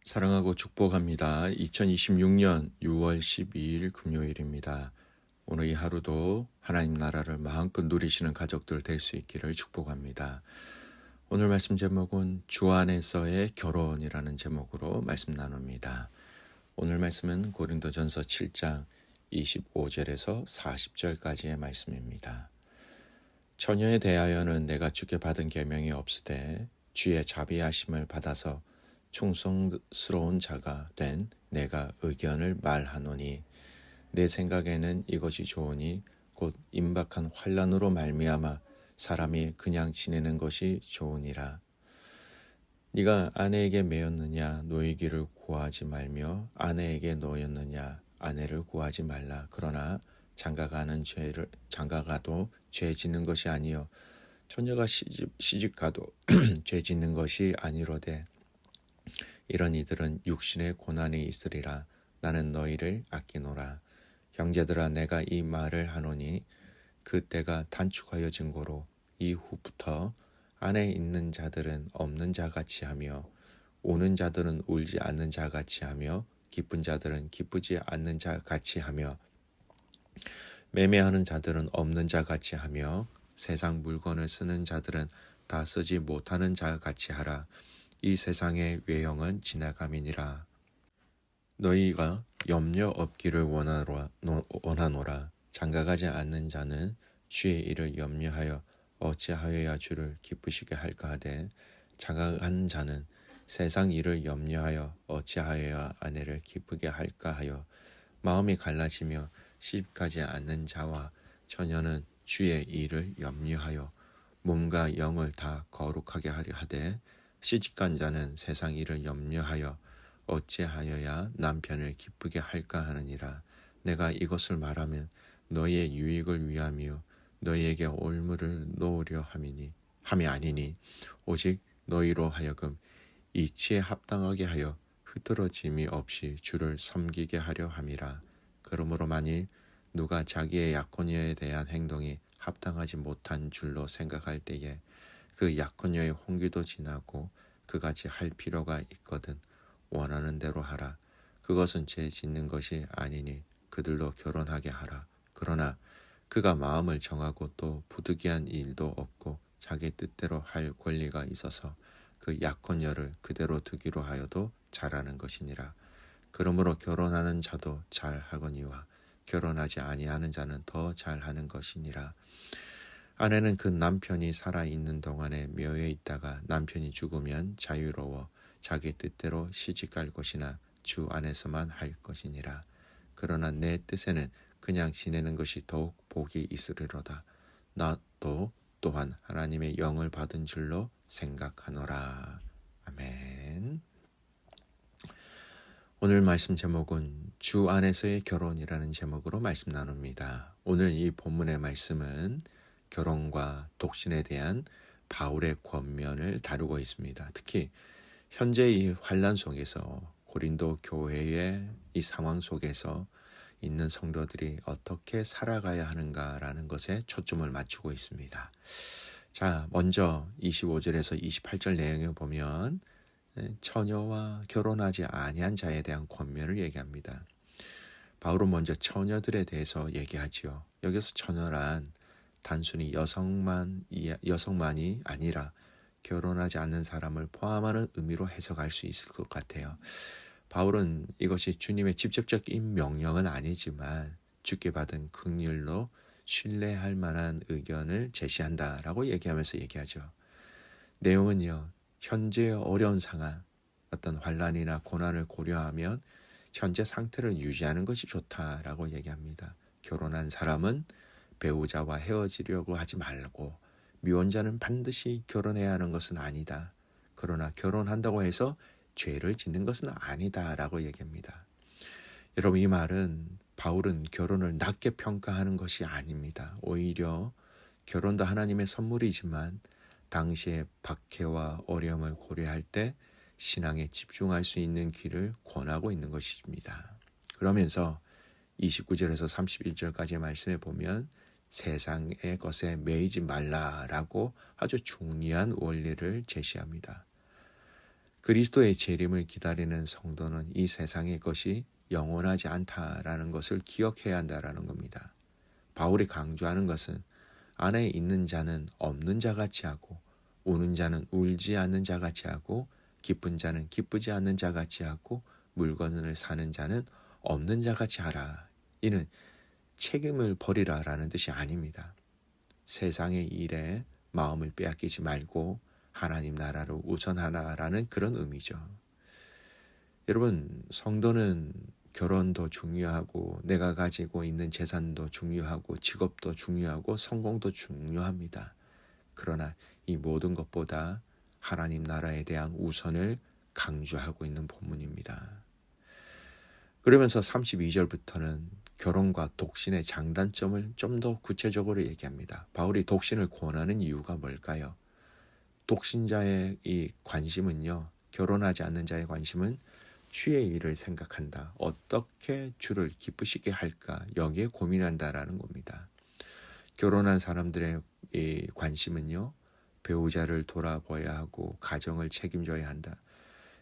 사랑하고 축복합니다. 2026년 6월 12일 금요일입니다. 오늘 이 하루도 하나님 나라를 마음껏 누리시는 가족들 될 수 있기를 축복합니다. 오늘 말씀 제목은 주 안에서의 결혼이라는 제목으로 말씀 나눕니다. 오늘 말씀은 고린도전서 7장 25절에서 40절까지의 말씀입니다. 처녀에 대하여는 내가 주께 받은 계명이 없으되 주의 자비하심을 받아서 충성스러운 자가 된 내가 의견을 말하노니 내 생각에는 이것이 좋으니 곧 임박한 환난으로 말미암아 사람이 그냥 지내는 것이 좋으니라. 네가 아내에게 매였느냐 노이기를 구하지 말며 아내에게 노였느냐 아내를 구하지 말라. 그러나 장가가도 죄 짓는 것이 아니요 처녀가 시집가도 죄 짓는 것이 아니로되 이런 이들은 육신의 고난이 있으리라. 나는 너희를 아끼노라. 형제들아 내가 이 말을 하노니 그 때가 단축하여 증거로 이후부터 안에 있는 자들은 없는 자같이 하며 우는 자들은 울지 않는 자같이 하며 기쁜 자들은 기쁘지 않는 자같이 하며 매매하는 자들은 없는 자같이 하며 세상 물건을 쓰는 자들은 다 쓰지 못하는 자같이 하라. 이 세상의 외형은 지나감이니라. 너희가 염려 없기를 원하노라. 장가가지 않는 자는 주의 일을 염려하여 어찌하여야 주를 기쁘시게 할까 하되 장가간 자는 세상 일을 염려하여 어찌하여야 아내를 기쁘게 할까 하여 마음이 갈라지며 시집가지 않는 자와 처녀는 주의 일을 염려하여 몸과 영을 다 거룩하게 하려 하되 시집간 자는 세상 일을 염려하여 어찌하여야 남편을 기쁘게 할까 하느니라. 내가 이것을 말하면 너희의 유익을 위함이요 너희에게 올무를 놓으려 함이 아니니 오직 너희로 하여금 이치에 합당하게 하여 흐트러짐이 없이 주를 섬기게 하려 함이라. 그러므로 만일 누가 자기의 약혼녀에 대한 행동이 합당하지 못한 줄로 생각할 때에 그 약혼녀의 홍기도 지나고 그같이 할 필요가 있거든 원하는 대로 하라. 그것은 죄 짓는 것이 아니니 그들로 결혼하게 하라. 그러나 그가 마음을 정하고 또 부득이한 일도 없고 자기 뜻대로 할 권리가 있어서 그 약혼녀를 그대로 두기로 하여도 잘하는 것이니라. 그러므로 결혼하는 자도 잘하거니와 결혼하지 아니하는 자는 더 잘하는 것이니라. 아내는 그 남편이 살아있는 동안에 묘에 있다가 남편이 죽으면 자유로워 자기 뜻대로 시집갈 것이나 주 안에서만 할 것이니라. 그러나 내 뜻에는 그냥 지내는 것이 더욱 복이 있으리로다. 나도 또한 하나님의 영을 받은 줄로 생각하노라. 아멘. 오늘 말씀 제목은 주 안에서의 결혼이라는 제목으로 말씀 나눕니다. 오늘 이 본문의 말씀은 결혼과 독신에 대한 바울의 권면을 다루고 있습니다. 특히 현재 이 환난 속에서 고린도 교회의 이 상황 속에서 있는 성도들이 어떻게 살아가야 하는가라는 것에 초점을 맞추고 있습니다. 자, 먼저 25절에서 28절 내용을 보면 처녀와 결혼하지 아니한 자에 대한 권면을 얘기합니다. 바울은 먼저 처녀들에 대해서 얘기하지요. 여기서 처녀란 단순히 여성만이 아니라 결혼하지 않는 사람을 포함하는 의미로 해석할 수 있을 것 같아요. 바울은 이것이 주님의 직접적인 명령은 아니지만 주께 받은 긍휼로 신뢰할 만한 의견을 제시한다라고 얘기하면서 얘기하죠. 내용은요. 현재의 어려운 상황, 어떤 환난이나 고난을 고려하면 현재 상태를 유지하는 것이 좋다라고 얘기합니다. 결혼한 사람은 배우자와 헤어지려고 하지 말고 미혼자는 반드시 결혼해야 하는 것은 아니다. 그러나 결혼한다고 해서 죄를 짓는 것은 아니다라고 얘기합니다. 여러분 이 말은 바울은 결혼을 낮게 평가하는 것이 아닙니다. 오히려 결혼도 하나님의 선물이지만 당시의 박해와 어려움을 고려할 때 신앙에 집중할 수 있는 길을 권하고 있는 것입니다. 그러면서 29절에서 31절까지의 말씀에 보면 세상의 것에 매이지 말라라고 아주 중요한 원리를 제시합니다. 그리스도의 재림을 기다리는 성도는 이 세상의 것이 영원하지 않다라는 것을 기억해야 한다라는 겁니다. 바울이 강조하는 것은 안에 있는 자는 없는 자같이 하고 우는 자는 울지 않는 자같이 하고 기쁜 자는 기쁘지 않는 자같이 하고 물건을 사는 자는 없는 자같이 하라. 이는 책임을 버리라라는 뜻이 아닙니다. 세상의 일에 마음을 빼앗기지 말고 하나님 나라를 우선하라라는 그런 의미죠. 여러분, 성도는 결혼도 중요하고 내가 가지고 있는 재산도 중요하고 직업도 중요하고 성공도 중요합니다. 그러나 이 모든 것보다 하나님 나라에 대한 우선을 강조하고 있는 본문입니다. 그러면서 32절부터는 결혼과 독신의 장단점을 좀 더 구체적으로 얘기합니다. 바울이 독신을 권하는 이유가 뭘까요? 독신자의 이 관심은요, 결혼하지 않는 자의 관심은 주의 일을 생각한다. 어떻게 주를 기쁘시게 할까? 여기에 고민한다라는 겁니다. 결혼한 사람들의 이 관심은요, 배우자를 돌아봐야 하고 가정을 책임져야 한다.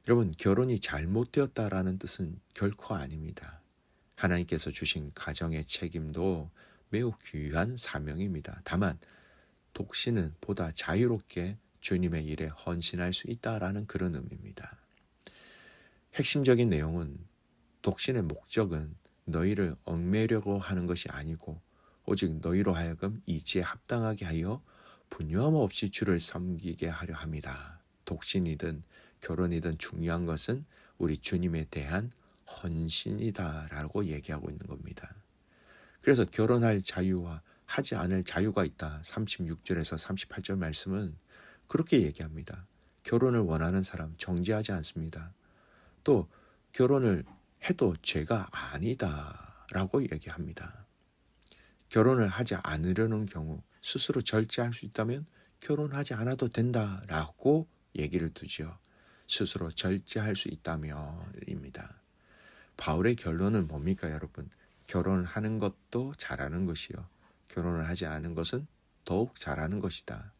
여러분, 결혼이 잘못되었다라는 뜻은 결코 아닙니다. 하나님께서 주신 가정의 책임도 매우 귀한 사명입니다. 다만 독신은 보다 자유롭게 주님의 일에 헌신할 수 있다라는 그런 의미입니다. 핵심적인 내용은 독신의 목적은 너희를 얽매려고 하는 것이 아니고 오직 너희로 하여금 이지에 합당하게 하여 분유함 없이 주를 섬기게 하려 함이다. 독신이든 결혼이든 중요한 것은 우리 주님에 대한 헌신이다라고 얘기하고 있는 겁니다. 그래서 결혼할 자유와 하지 않을 자유가 있다. 36절에서 38절 말씀은 그렇게 얘기합니다. 결혼을 원하는 사람 정죄하지 않습니다. 또 결혼을 해도 죄가 아니다라고 얘기합니다. 결혼을 하지 않으려는 경우 스스로 절제할 수 있다면 결혼하지 않아도 된다라고 얘기를 두죠. 스스로 절제할 수 있다면입니다. 바울의 결론은 뭡니까, 여러분? 결혼을 하는 것도 잘하는 것이요. 결혼을 하지 않은 것은 더욱 잘하는 것이다.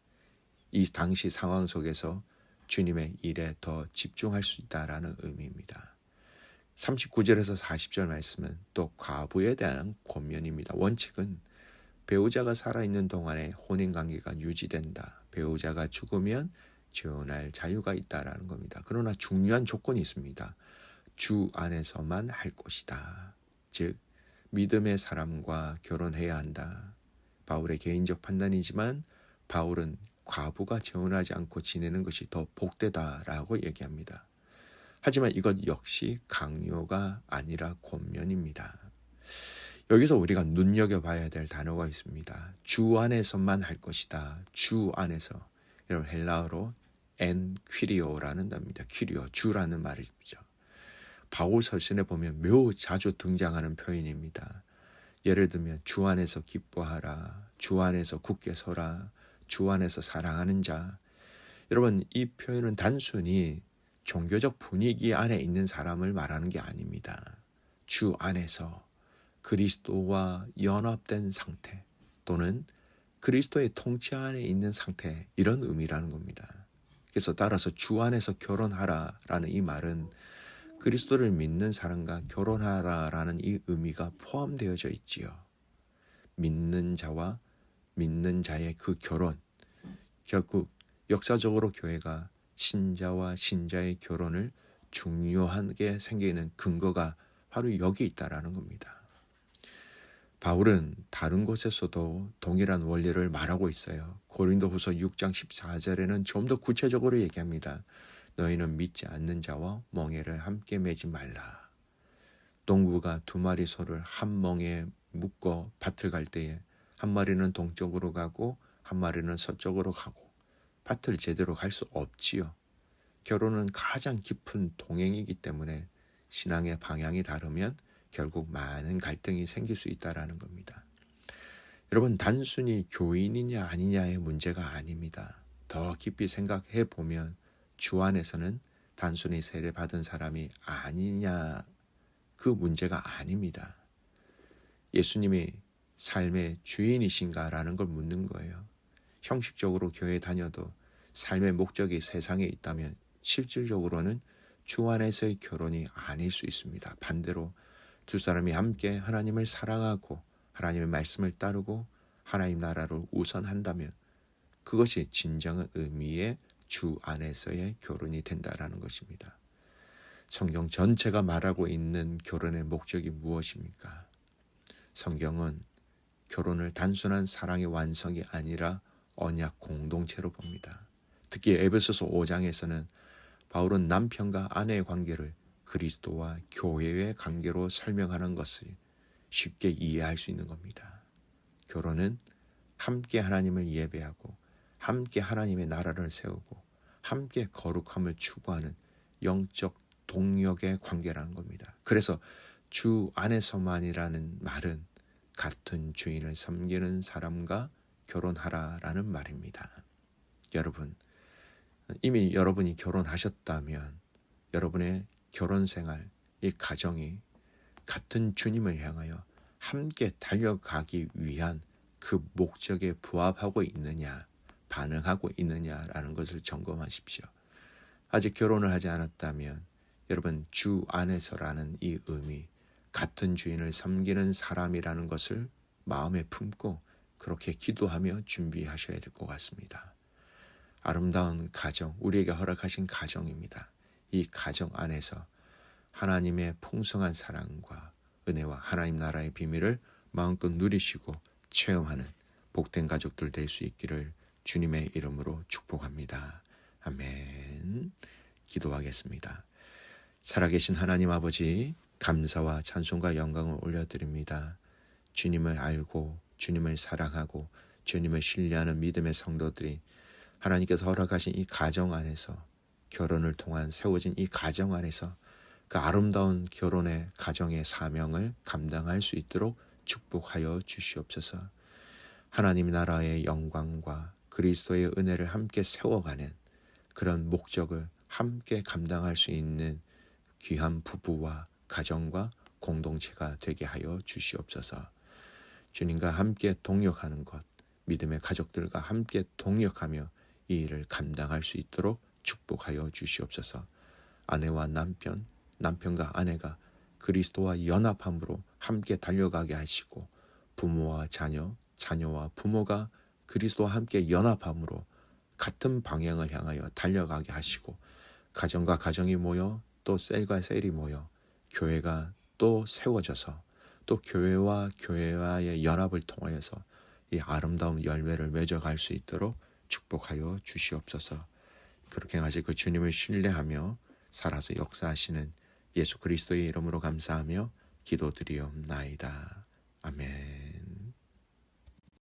이 당시 상황 속에서 주님의 일에 더 집중할 수 있다라는 의미입니다. 39절에서 40절 말씀은 또 과부에 대한 권면입니다. 원칙은 배우자가 살아있는 동안에 혼인관계가 유지된다. 배우자가 죽으면 재혼할 자유가 있다라는 겁니다. 그러나 중요한 조건이 있습니다. 주 안에서만 할 것이다. 즉 믿음의 사람과 결혼해야 한다. 바울의 개인적 판단이지만 바울은 과부가 재혼하지 않고 지내는 것이 더 복되다라고 얘기합니다. 하지만 이것 역시 강요가 아니라 권면입니다. 여기서 우리가 눈여겨봐야 될 단어가 있습니다. 주 안에서만 할 것이다. 주 안에서. 여러분 헬라어로 엔 퀴리오라는 단어입니다. 퀴리오, 주라는 말이죠. 바울 서신에 보면 매우 자주 등장하는 표현입니다. 예를 들면 주 안에서 기뻐하라, 주 안에서 굳게 서라, 주 안에서 사랑하는 자. 여러분 이 표현은 단순히 종교적 분위기 안에 있는 사람을 말하는 게 아닙니다. 주 안에서 그리스도와 연합된 상태 또는 그리스도의 통치 안에 있는 상태, 이런 의미라는 겁니다. 그래서 따라서 주 안에서 결혼하라라는 이 말은 그리스도를 믿는 사람과 결혼하라라는 이 의미가 포함되어져 있지요. 믿는 자와 믿는 자의 그 결혼, 결국 역사적으로 교회가 신자와 신자의 결혼을 중요하게 생기는 근거가 바로 여기 있다라는 겁니다. 바울은 다른 곳에서도 동일한 원리를 말하고 있어요. 고린도후서 6장 14절에는 좀 더 구체적으로 얘기합니다. 너희는 믿지 않는 자와 멍에를 함께 매지 말라. 농부가 두 마리 소를 한 멍에 묶어 밭을 갈 때에 한 마리는 동쪽으로 가고 한 마리는 서쪽으로 가고 밭을 제대로 갈 수 없지요. 결혼은 가장 깊은 동행이기 때문에 신앙의 방향이 다르면 결국 많은 갈등이 생길 수 있다는 겁니다. 여러분 단순히 교인이냐 아니냐의 문제가 아닙니다. 더 깊이 생각해 보면 주 안에서는 단순히 세례받은 사람이 아니냐 그 문제가 아닙니다. 예수님이 삶의 주인이신가라는 걸 묻는 거예요. 형식적으로 교회 다녀도 삶의 목적이 세상에 있다면 실질적으로는 주 안에서의 결혼이 아닐 수 있습니다. 반대로 두 사람이 함께 하나님을 사랑하고 하나님의 말씀을 따르고 하나님 나라를 우선한다면 그것이 진정한 의미의 주 안에서의 결혼이 된다라는 것입니다. 성경 전체가 말하고 있는 결혼의 목적이 무엇입니까? 성경은 결혼을 단순한 사랑의 완성이 아니라 언약 공동체로 봅니다. 특히 에베소서 5장에서는 바울은 남편과 아내의 관계를 그리스도와 교회의 관계로 설명하는 것을 쉽게 이해할 수 있는 겁니다. 결혼은 함께 하나님을 예배하고 함께 하나님의 나라를 세우고 함께 거룩함을 추구하는 영적 동력의 관계라는 겁니다. 그래서 주 안에서만이라는 말은 같은 주인을 섬기는 사람과 결혼하라라는 말입니다. 여러분, 이미 여러분이 결혼하셨다면 여러분의 결혼 생활, 이 가정이 같은 주님을 향하여 함께 달려가기 위한 그 목적에 부합하고 있느냐, 반응하고 있느냐라는 것을 점검하십시오. 아직 결혼을 하지 않았다면 여러분 주 안에서라는 이 의미, 같은 주인을 섬기는 사람이라는 것을 마음에 품고 그렇게 기도하며 준비하셔야 될 것 같습니다. 아름다운 가정, 우리에게 허락하신 가정입니다. 이 가정 안에서 하나님의 풍성한 사랑과 은혜와 하나님 나라의 비밀을 마음껏 누리시고 체험하는 복된 가족들 될 수 있기를 주님의 이름으로 축복합니다. 아멘. 기도하겠습니다. 살아계신 하나님 아버지, 감사와 찬송과 영광을 올려드립니다. 주님을 알고 주님을 사랑하고 주님을 신뢰하는 믿음의 성도들이 하나님께서 허락하신 이 가정 안에서 결혼을 통한 세워진 이 가정 안에서 그 아름다운 결혼의 가정의 사명을 감당할 수 있도록 축복하여 주시옵소서. 하나님 나라의 영광과 그리스도의 은혜를 함께 세워가는 그런 목적을 함께 감당할 수 있는 귀한 부부와 가정과 공동체가 되게 하여 주시옵소서. 주님과 함께 동역하는 것, 믿음의 가족들과 함께 동역하며 이 일을 감당할 수 있도록 축복하여 주시옵소서. 아내와 남편, 남편과 아내가 그리스도와 연합함으로 함께 달려가게 하시고 부모와 자녀, 자녀와 부모가 그리스도와 함께 연합함으로 같은 방향을 향하여 달려가게 하시고 가정과 가정이 모여 또 셀과 셀이 모여 교회가 또 세워져서 또 교회와 교회와의 연합을 통하여서 이 아름다운 열매를 맺어갈 수 있도록 축복하여 주시옵소서. 그렇게 하시 그 주님을 신뢰하며 살아서 역사하시는 예수 그리스도의 이름으로 감사하며 기도드리옵나이다.